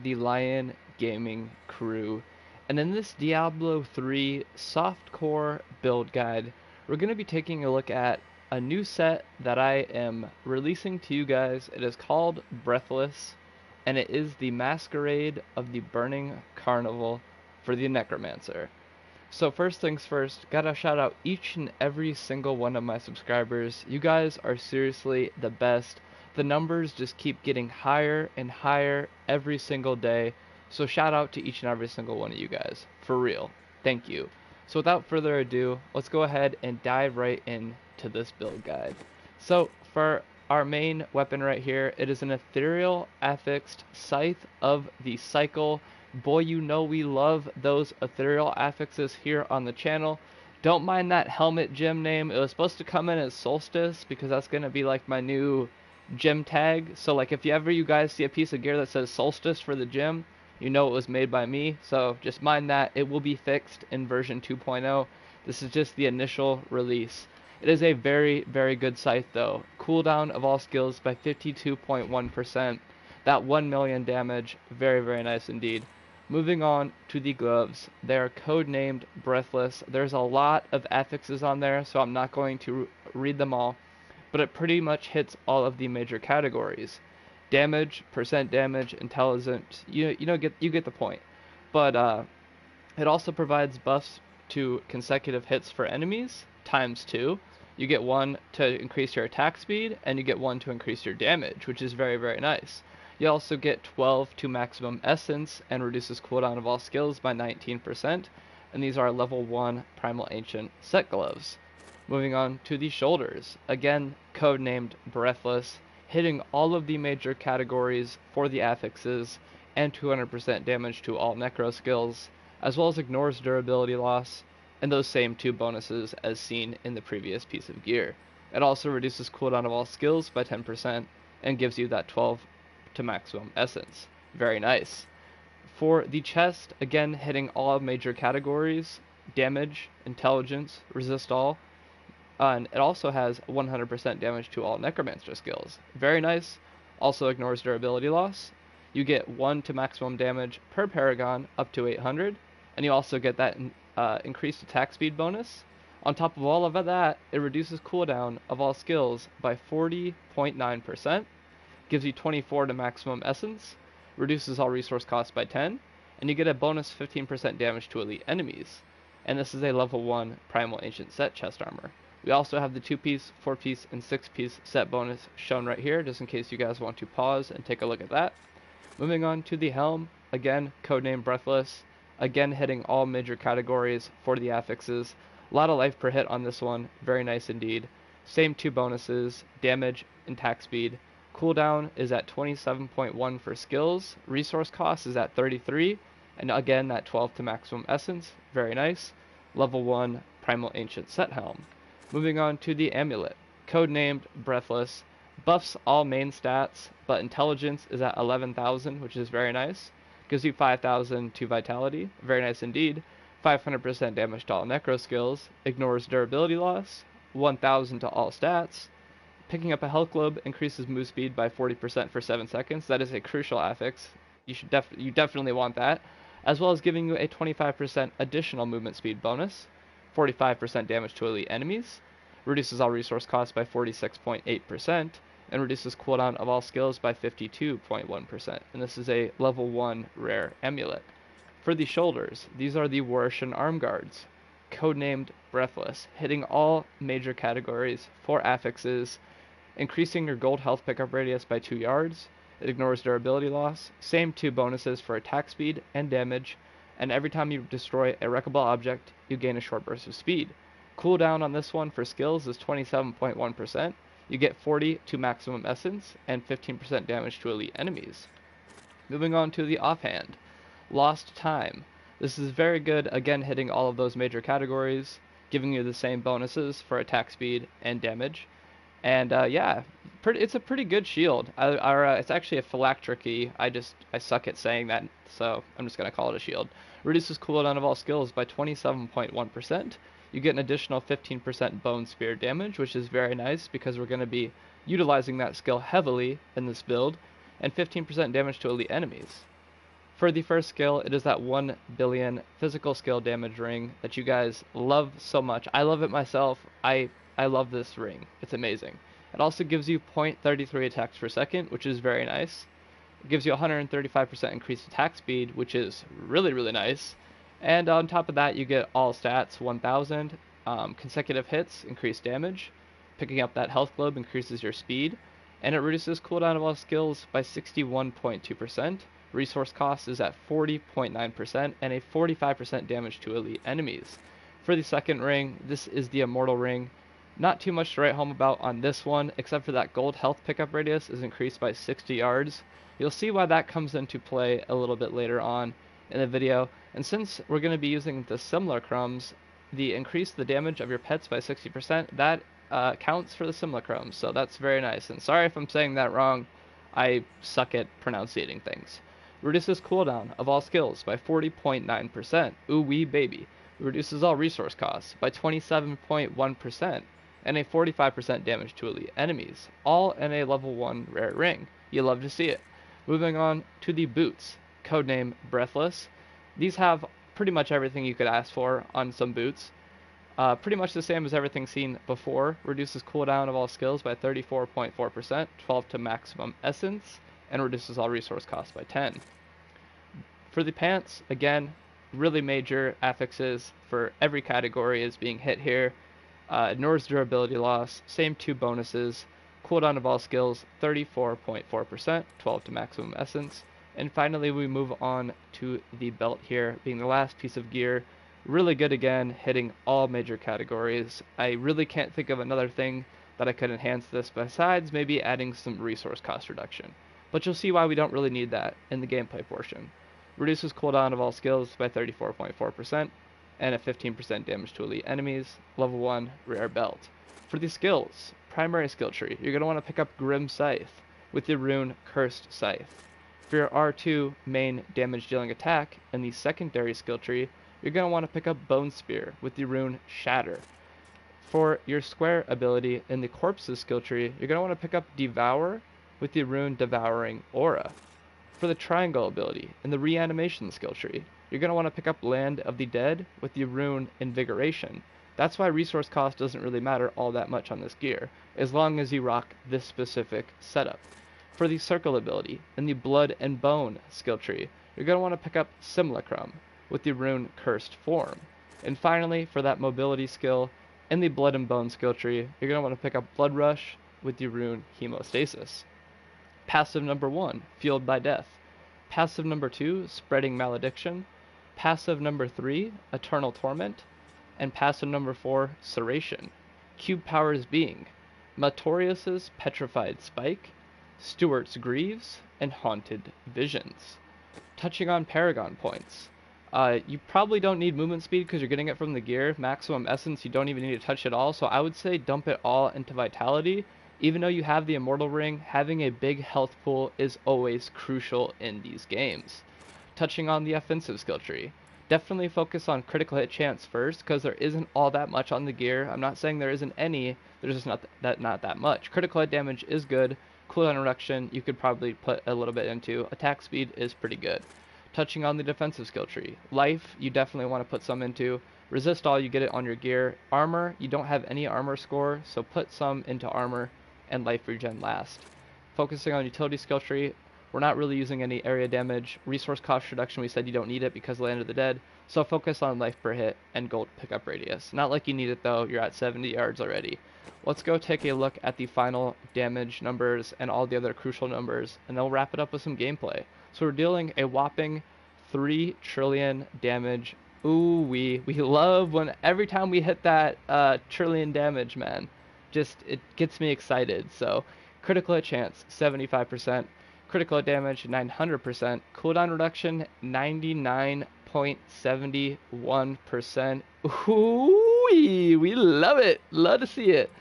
the Lion Gaming crew, and in this Diablo 3 softcore build guide, we're going to be taking a look at a new set that I am releasing to you guys. It is called Breathless, and it is the Masquerade of the Burning Carnival for the Necromancer. So first things first, gotta shout out each and every single one of my subscribers. You guys are seriously the best. The numbers just keep getting higher and higher every single day. So shout out to each and every single one of you guys. For real. Thank you. So without further ado, let's go ahead and dive right into this build guide. So for our main weapon right here, it is an ethereal affixed Scythe of the Cycle. Boy, you know we love those ethereal affixes here on the channel. Don't mind that helmet gem name. It was supposed to come in as Solstice because that's going to be like my new gem tag. So like if you guys see a piece of gear that says Solstice for the gem, you know it was made by me. So just mind that. It will be fixed in version 2.0. This is just the initial release. It is a very, very good scythe though. Cooldown of all skills by 52.1%. That 1 million damage. Very, very nice indeed. Moving on to the gloves, they are codenamed Breathless. There's a lot of affixes on there, so I'm not going to read them all, but it pretty much hits all of the major categories. Damage, percent damage, intelligence, you get the point. But it also provides buffs to consecutive hits for enemies, ×2. You get one to increase your attack speed, and you get one to increase your damage, which is very, very nice. You also get 12 to maximum essence and reduces cooldown of all skills by 19%, and these are level 1 Primal Ancient set gloves. Moving on to the shoulders, again codenamed Breathless, hitting all of the major categories for the affixes and 200% damage to all necro skills, as well as ignores durability loss and those same two bonuses as seen in the previous piece of gear. It also reduces cooldown of all skills by 10% and gives you that 12 to maximum essence. Very nice. For the chest, again hitting all major categories, damage, intelligence, resist all, and it also has 100% damage to all Necromancer skills. Very nice. Also ignores durability loss. You get 1 to maximum damage per paragon up to 800, and you also get that increased attack speed bonus. On top of all of that, it reduces cooldown of all skills by 40.9%. Gives you 24 to maximum essence, reduces all resource costs by 10, and you get a bonus 15% damage to elite enemies. And this is a level 1 Primal Ancient set chest armor. We also have the 2-piece, 4-piece, and 6-piece set bonus shown right here, just in case you guys want to pause and take a look at that. Moving on to the helm, again, codename Breathless, again hitting all major categories for the affixes. A lot of life per hit on this one, very nice indeed. Same two bonuses, damage and attack speed. Cooldown is at 27.1 for skills, resource cost is at 33, and again that 12 to maximum essence, very nice. Level 1 Primal Ancient set helm. Moving on to the amulet, codenamed Breathless, buffs all main stats, but intelligence is at 11,000, which is very nice. Gives you 5,000 to vitality, very nice indeed. 500% damage to all necro skills, ignores durability loss, 1,000 to all stats. Picking up a health globe increases move speed by 40% for 7 seconds. That is a crucial affix. You definitely want that. As well as giving you a 25% additional movement speed bonus, 45% damage to elite enemies, reduces all resource costs by 46.8%, and reduces cooldown of all skills by 52.1%. And this is a level 1 rare amulet. For the shoulders, these are the Warshan arm guards, codenamed Breathless, hitting all major categories for affixes, increasing your gold health pickup radius by 2 yards. It ignores durability loss, same two bonuses for attack speed and damage, and every time you destroy a wreckable object, you gain a short burst of speed. Cooldown on this one for skills is 27.1%. You get 40 to maximum essence and 15% damage to elite enemies. Moving on to the offhand, Lost Time. This is very good, again hitting all of those major categories, giving you the same bonuses for attack speed and damage. And yeah, it's a pretty good shield. It's actually a phylactery. I suck at saying that, so I'm just gonna call it a shield. Reduces cooldown of all skills by 27.1%. You get an additional 15% bone spear damage, which is very nice because we're going to be utilizing that skill heavily in this build, and 15% damage to elite enemies. For the first skill, it is that 1 billion physical skill damage ring that you guys love so much. I love it myself. I love this ring. It's amazing. It also gives you 0.33 attacks per second, which is very nice. It gives you 135% increased attack speed, which is really, really nice. And on top of that, you get all stats 1000, consecutive hits, increased damage. Picking up that health globe increases your speed, and it reduces cooldown of all skills by 61.2%. Resource cost is at 40.9%, and a 45% damage to elite enemies. For the second ring, this is the Immortal Ring. Not too much to write home about on this one, except for that gold health pickup radius is increased by 60 yards. You'll see why that comes into play a little bit later on in the video. And since we're going to be using the simulacrums, the increase the damage of your pets by 60%, that counts for the simulacrums, so that's very nice. And sorry if I'm saying that wrong, I suck at pronouncing things. Reduces cooldown of all skills by 40.9%. Ooh wee baby. Reduces all resource costs by 27.1%, and a 45% damage to elite enemies, all in a level 1 rare ring. You love to see it. Moving on to the boots, codename Breathless. These have pretty much everything you could ask for on some boots. Pretty much the same as everything seen before. Reduces cooldown of all skills by 34.4%, 12 to maximum essence, and reduces all resource costs by 10. For the pants, again, really major affixes for every category is being hit here. Ignores durability loss, same two bonuses. Cooldown of all skills, 34.4%, 12 to maximum essence. And finally, we move on to the belt here, being the last piece of gear. Really good again, hitting all major categories. I really can't think of another thing that I could enhance this besides maybe adding some resource cost reduction. But you'll see why we don't really need that in the gameplay portion. Reduces cooldown of all skills by 34.4%, and a 15% damage to elite enemies. Level 1 rare belt. For the skills, primary skill tree, you're going to want to pick up Grim Scythe with the rune Cursed Scythe. For your R2 main damage dealing attack in the secondary skill tree, you're going to want to pick up Bone Spear with the rune Shatter. For your square ability in the Corpses skill tree, you're going to want to pick up Devour with the rune Devouring Aura. For the triangle ability in the Reanimation skill tree, you're going to want to pick up Land of the Dead with the rune Invigoration. That's why resource cost doesn't really matter all that much on this gear, as long as you rock this specific setup. For the circle ability in the Blood and Bone skill tree, you're going to want to pick up Simulacrum with the rune Cursed Form. And finally, for that mobility skill in the Blood and Bone skill tree, you're going to want to pick up Blood Rush with the rune Hemostasis. Passive number 1, Fueled by Death. Passive number 2, Spreading Malediction. Passive number 3, Eternal Torment. And passive number 4, Serration. Cube powers being Matorius's Petrified Spike, Stuart's Greaves, and Haunted Visions. Touching on Paragon points. You probably don't need movement speed because you're getting it from the gear. Maximum essence, you don't even need to touch it all, so I would say dump it all into Vitality. Even though you have the Immortal Ring, having a big health pool is always crucial in these games. Touching on the offensive skill tree. Definitely focus on critical hit chance first, because there isn't all that much on the gear. I'm not saying there isn't any, there's just not that much. Critical hit damage is good. Cooldown reduction, you could probably put a little bit into. Attack speed is pretty good. Touching on the defensive skill tree. Life, you definitely want to put some into. Resist all, you get it on your gear. Armor, you don't have any armor score, so put some into armor. And life regen last. Focusing on utility skill tree, we're not really using any area damage. Resource cost reduction, we said you don't need it because of Land of the Dead, so focus on life per hit and gold pickup radius. Not like you need it though, you're at 70 yards already. Let's go take a look at the final damage numbers and all the other crucial numbers, and then we'll wrap it up with some gameplay. So we're dealing a whopping 3 trillion damage. Ooh, we love when every time we hit that trillion damage, man. Just, it gets me excited. So critical hit chance 75%, critical hit damage 900%, cooldown reduction 99.71%. Ooh, we love it, love to see it.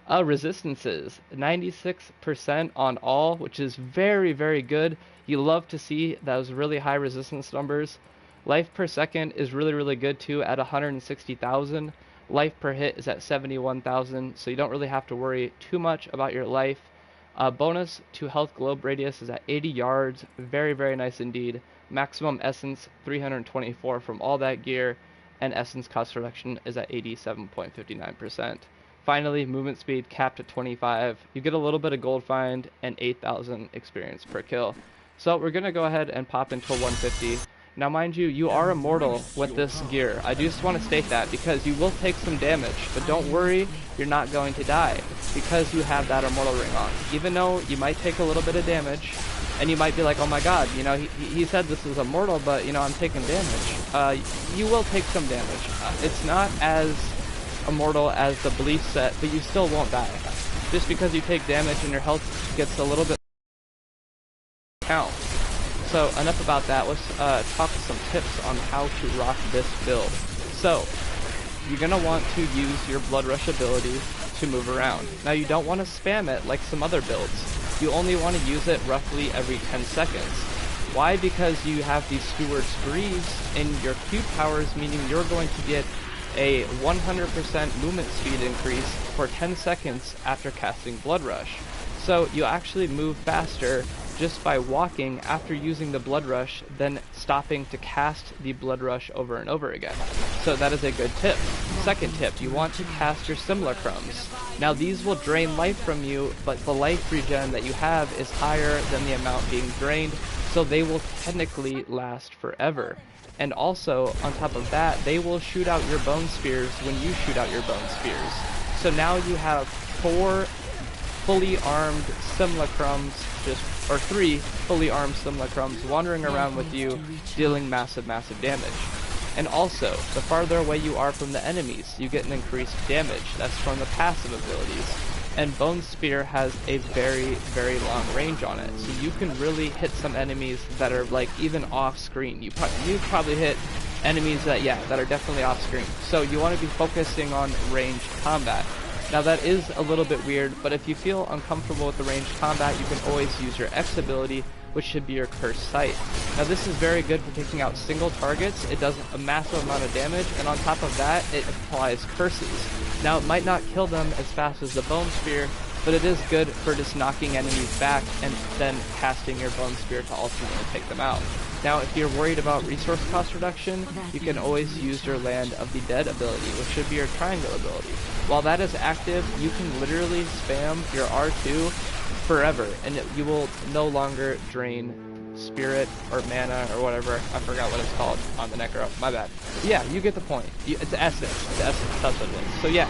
Resistances 96% on all, which is very, very good. You love to see those really high resistance numbers. Life per second is really, really good too at 160,000. Life per hit is at 71,000, so you don't really have to worry too much about your life. Bonus to health globe radius is at 80 yards. Very, very nice indeed. Maximum essence 324 from all that gear, and essence cost reduction is at 87.59%. Finally, movement speed capped at 25. You get a little bit of gold find and 8,000 experience per kill. So we're going to go ahead and pop into 150. Now mind you, you are immortal with this gear. I just want to state that because you will take some damage, but don't worry, you're not going to die because you have that immortal ring on. Even though you might take a little bit of damage, and you might be like, oh my god, you know, he said this is immortal, but, you know, I'm taking damage. You will take some damage. It's not as immortal as the belief set, but you still won't die. Just because you take damage and your health gets a little bit count. So enough about that. Let's talk some tips on how to rock this build. So you're going to want to use your Blood Rush ability to move around. Now you don't want to spam it like some other builds. You only want to use it roughly every 10 seconds. Why? Because you have these Steward's Greaves in your Q powers, meaning you're going to get a 100% movement speed increase for 10 seconds after casting Blood Rush. So you actually move faster just by walking after using the Blood Rush, then stopping to cast the Blood Rush over and over again. So that is a good tip. Second tip, you want to cast your Simulacrums. Now these will drain life from you, but the life regen that you have is higher than the amount being drained, so they will technically last forever. And also, on top of that, they will shoot out your Bone Spears when you shoot out your Bone Spears. So now you have 4 fully armed Simulacrums, or 3 fully armed Simulacrums wandering around with you, dealing massive, massive damage. And also, the farther away you are from the enemies, you get an increased damage. That's from the passive abilities. And Bone Spear has a very, very long range on it, so you can really hit some enemies that are like even off screen. You probably hit enemies that are definitely off screen. So you want to be focusing on ranged combat. Now that is a little bit weird, but if you feel uncomfortable with the ranged combat, you can always use your X ability, which should be your Cursed Sight. Now this is very good for taking out single targets. It does a massive amount of damage, and on top of that, it applies curses. Now it might not kill them as fast as the Bone Spear, but it is good for just knocking enemies back and then casting your Bone Spear to ultimately take them out. Now if you're worried about resource cost reduction, you can always use your Land of the Dead ability, which should be your triangle ability. While that is active, you can literally spam your R2 forever, and you will no longer drain spirit or mana or whatever. I forgot what it's called on the Necro. My bad. But yeah, you get the point. It's essence. It's essence. That's what it is. So yeah.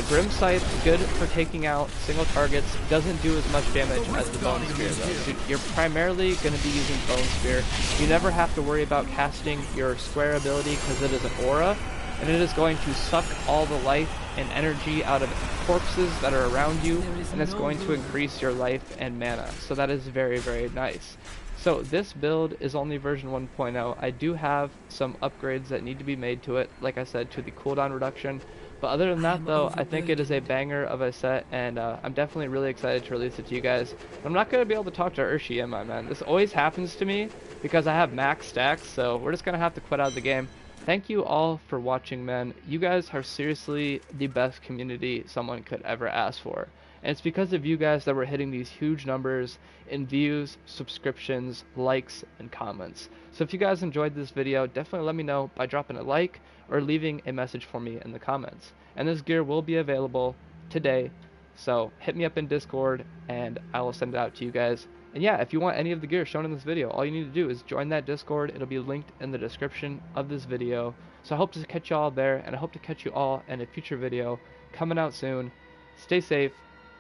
Grim Sight, good for taking out single targets, doesn't do as much damage as the Bone Spear though. So you're primarily going to be using Bone Spear. You never have to worry about casting your Square ability because it is an aura, and it is going to suck all the life and energy out of corpses that are around you, and it's going to increase your life and mana. So that is very, very nice. So this build is only version 1.0. I do have some upgrades that need to be made to it, like I said, to the cooldown reduction. But other than that though, I think it is a banger of a set, and I'm definitely really excited to release it to you guys. I'm not going to be able to talk to Urshi, am I, man? This always happens to me because I have max stacks, so we're just going to have to quit out of the game. Thank you all for watching, man. You guys are seriously the best community someone could ever ask for. And it's because of you guys that we're hitting these huge numbers in views, subscriptions, likes, and comments. So if you guys enjoyed this video, definitely let me know by dropping a like or leaving a message for me in the comments. And this gear will be available today, so hit me up in Discord and I will send it out to you guys. And yeah, if you want any of the gear shown in this video, all you need to do is join that Discord. It'll be linked in the description of this video. So I hope to catch you all there, and I hope to catch you all in a future video coming out soon. Stay safe,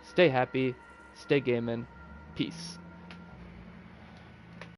stay happy, stay gaming. Peace.